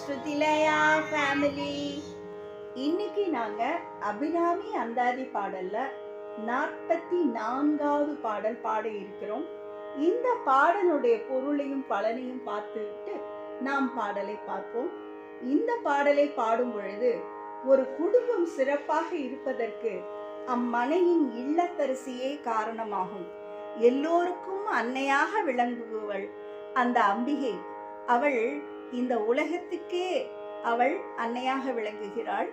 Shruthilaya family. இன்னைக்கு நாங்க அபிராமி அந்தாதி பாடல்ல 44வது பாடல் பாட இருக்கிறோம். இந்த பாடலுடைய பொருளையும் பலனையும் பார்த்துவிட்டு நாம் பாடலை பார்ப்போம். இந்த பாடலை பாடும் பொழுது ஒரு குடும்பம் சிறப்பாக இருப்பதற்கு அம்மனையின் இல்லத்தரசியே காரணமாகும். எல்லோருக்கும் அன்னையாக விளங்குபவள் அந்த அம்பிகை. அவள் இந்த உலகத்துக்கே அவள் அன்னையாக விளங்குகிறாள்.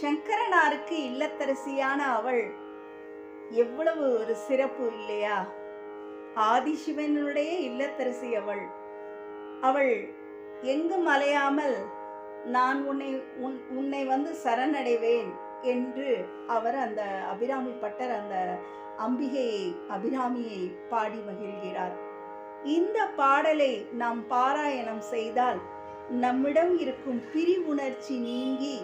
சங்கரனாருக்கு இல்லத்தரசியான அவள் எவ்வளவு ஒரு சிறப்பு இல்லையா? ஆதிசிவனுடைய இல்லத்தரசி அவள். அவள் எங்கும் அலையாமல் நான் உன்னை சரணடைவேன் என்று அவர் அந்த அபிராமி பட்டர் அந்த அபிராமியை பாடி மகிழ்கிறார். இந்த பாடலை நாம் பாராயணம் செய்தால் நம்மிடம் இருக்கும் பிரிவுணர்ச்சி நீங்கி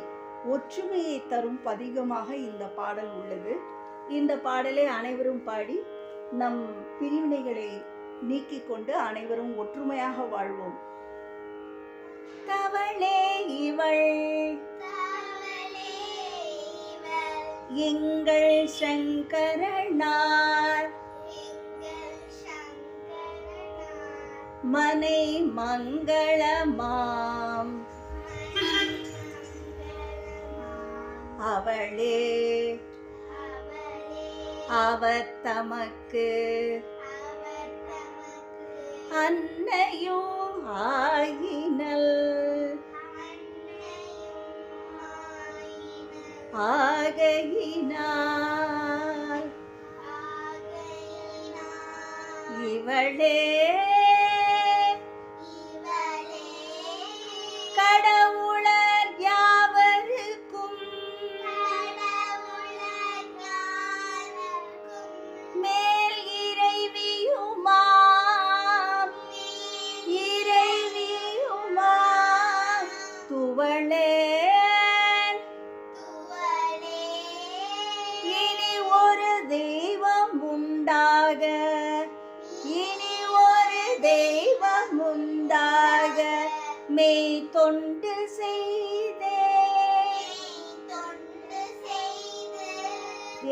ஒற்றுமையை தரும் பதிகமாக இந்த பாடல் உள்ளது. இந்த பாடலை அனைவரும் பாடி நம் பிரிவினைகளை நீக்கிக் கொண்டு அனைவரும் ஒற்றுமையாக வாழ்வோம். தவளே இவள் எங்கள் சங்கரனார் மனை மங்களமாம் அவளே அவர் தமக்கு அன்னையும் ஆகினல் ஆகையினால் இவளே கடவுளர் யாவருக்கும் மேல் இறைவியுமாம் துவளே இனி ஒரு தெய்வம் உண்டாக மெய் தொண்டு செய்தே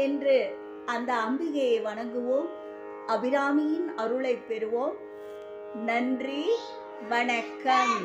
என்று அந்த அம்பிகையை வணங்குவோம். அபிராமியின் அருளை பெறுவோம். நன்றி, வணக்கம்.